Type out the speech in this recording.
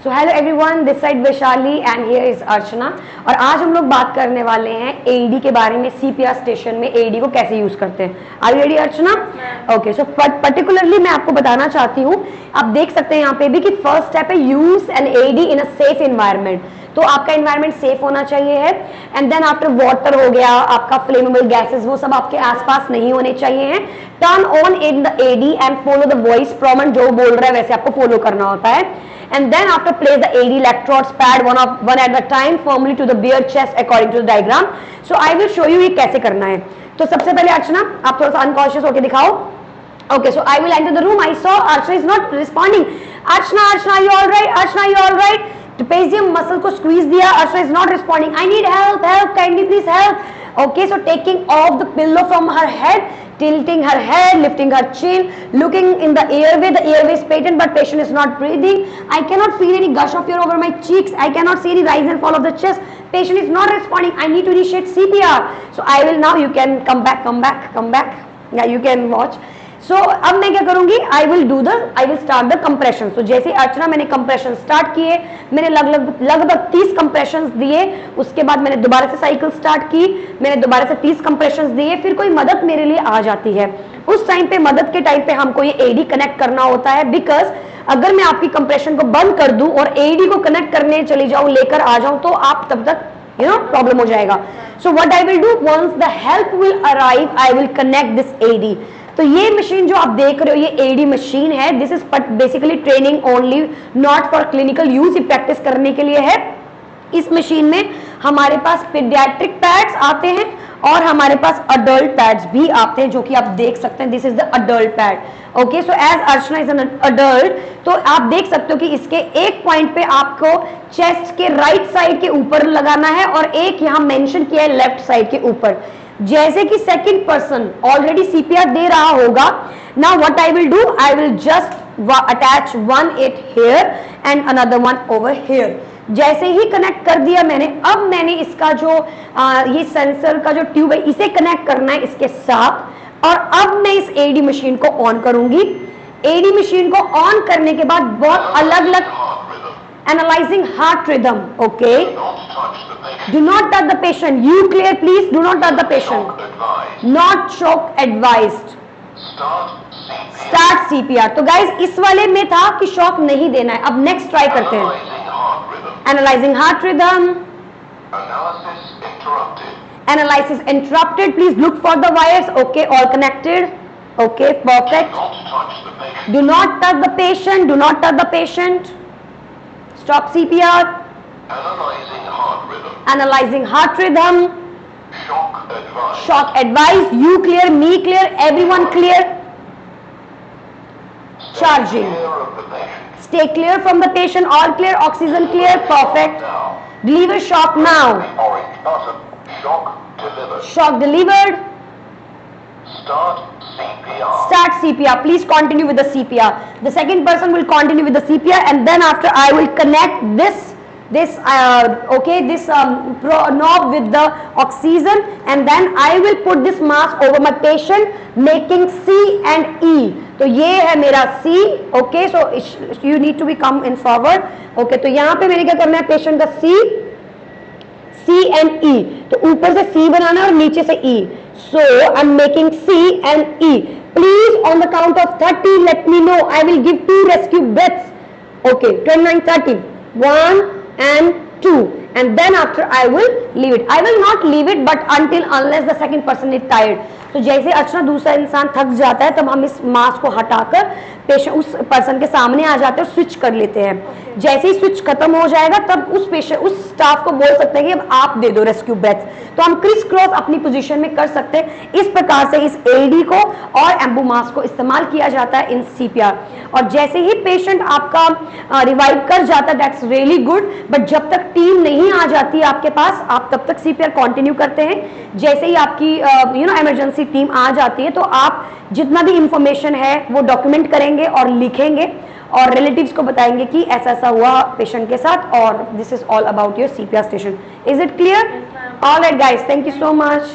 So hello everyone, this side Vaishali and here is Archana. और आज हम लोग बात करने वाले हैं एडी के बारे में। सीपीआर स्टेशन में एडी को कैसे यूज करते हैं। Are you ready Archana? Okay, so particularly मैं आपको बताना चाहती हूँ, आप देख सकते हैं यहाँ पे भी कि फर्स्ट स्टेप है use an AED in a safe environment. तो आपका एनवायरनमेंट सेफ होना चाहिए है। एंड देन आफ्टर वाटर हो गया, आपका फ्लेमेबल गैसेस वो सब आपके आसपास नहीं होने चाहिए हैं। Turn on in the AED and follow the voice prompt, जो बोल रहा है वैसे आपको फॉलो करना होता है। And then after place the AD electrodes pad one at a time firmly to the bare chest according to the diagram. So I will show you ये कैसे करना है। तो सबसे पहले अर्चना आप थोड़ा सा अनकॉन्शियस होके दिखाओ। Okay, so I will enter the room. I saw Archana is not responding. Archana, are you all right? Archana, are you all right? Trapezium muscle को squeeze दिया, Archana is not responding. I need help, kindly please help. Okay, so taking off the pillow from her head, tilting her head, lifting her chin, looking in the airway. The airway is patent, but patient is not breathing. I cannot feel any gush of air over my cheeks. I cannot see any rise and fall of the chest. Patient is not responding. I need to initiate CPR. So I will now. You can come back. Yeah, you can watch. So अब मैं क्या करूंगी, I will start the compression. तो जैसे अर्चना मैंने compression start किए, मैंने लगभग 30 कंप्रेशन दिए। उसके बाद मैंने दोबारा से साइकिल स्टार्ट की, मैंने दोबारा से 30 कंप्रेशन दिए। फिर कोई मदद मेरे लिए आ जाती है, उस टाइम पे मदद के टाइम पे हमको ये एडी कनेक्ट करना होता है। बिकॉज अगर मैं आपकी कंप्रेशन को बंद कर दूं और एडी को कनेक्ट करने चली जाऊं, लेकर आ जाऊं, तो आप तब तक प्रॉब्लम हो जाएगा। So what I will do, once the help will arrive, I will connect this AED. तो ये मशीन जो आप देख रहे हो, ये एडी मशीन है। This is basically training only, not for clinical use, practice करने के लिए है। इस मशीन में हमारे पास पीडियाट्रिक पैड्स आते हैं और हमारे पास अडल्ट पैड्स भी आते हैं, जो कि आप देख सकते हैं। This is the adult pad. Okay, so as Archana is an adult, तो आप देख सकते हो कि इसके एक पॉइंट पे आपको चेस्ट के राइट साइड के ऊपर लगाना है और एक यहाँ मेंशन किया है लेफ्ट साइड के ऊपर। जैसे कि सेकंड पर्सन ऑलरेडी सीपीआर दे रहा होगा। Now what I will do, I will just attach one it here and another one over here. जैसे ही कनेक्ट कर दिया मैंने, अब मैंने इसका जो ये सेंसर का जो ट्यूब है, इसे कनेक्ट करना है इसके साथ। और अब मैं इस एडी मशीन को ऑन करूंगी। एडी मशीन को ऑन करने के बाद बहुत अलग अलग analysing heart rhythm. Okay, do not touch the patient. You clear please, do not touch the patient. Not shock advised. Start CPR. तो गाइज इस वाले में था कि शॉक नहीं देना है। अब नेक्स्ट ट्राई करते हैं। Analysing heart rhythm, analysis interrupted, please look for the wires. Okay, all connected. Okay, perfect. Do not touch the patient, do not touch the patient. Stop CPR. Analyzing heart rhythm. Shock advised. You clear, me clear, everyone clear. Charging. Stay clear from the patient. All clear. Oxygen clear. Perfect. Deliver shock now. Shock delivered. Start CPR. Please continue with the CPR. The second person will continue with the CPR, and then after I will connect this knob with the oxygen, and then I will put this mask over my patient, making C and E. तो ये है मेरा C. Okay, so you need to be come in forward. Okay, तो यहाँ पे मैंने क्या करना है, पेशेंट का C and E। तो ऊपर से C बनाना है और नीचे से E. So I'm making C and E. Please on the count of 30 let me know. I will give 2 rescue breaths. Okay, 29, 30. 1 and 2, and then after I will leave it. I will not leave it but unless the second person is tired. तो जैसे अर्चना दूसरा इंसान थक जाता है, तब हम इस मास्क को हटाकर पेशेंट उस पर्सन के सामने आ जाते हैं और स्विच कर लेते हैं। जैसे ही स्विच खत्म हो जाएगा, तब उस स्टाफ को बोल सकते हैं कि अब आप दे दो रेस्क्यू ब्रेथ। तो हम क्रिस क्रॉस अपनी पोजीशन में कर सकते हैं। इस प्रकार से इस एडी को और एम्बू मास्क को इस्तेमाल किया जाता है इन CPR। और जैसे ही पेशेंट आपका रिवाइव कर जाता है, दैट्स रियली गुड। बट जब तक टीम नहीं आ जाती है आपके पास, आप तब तक CPR कंटिन्यू करते हैं। जैसे ही आपकी इमरजेंसी टीम आ जाती है, तो आप जितना भी इंफॉर्मेशन है वो डॉक्यूमेंट करेंगे और लिखेंगे और रिलेटिव्स को बताएंगे कि ऐसा ऐसा हुआ पेशेंट के साथ, और this is all about your CPR station. Is it clear? All right guys, thank you so much.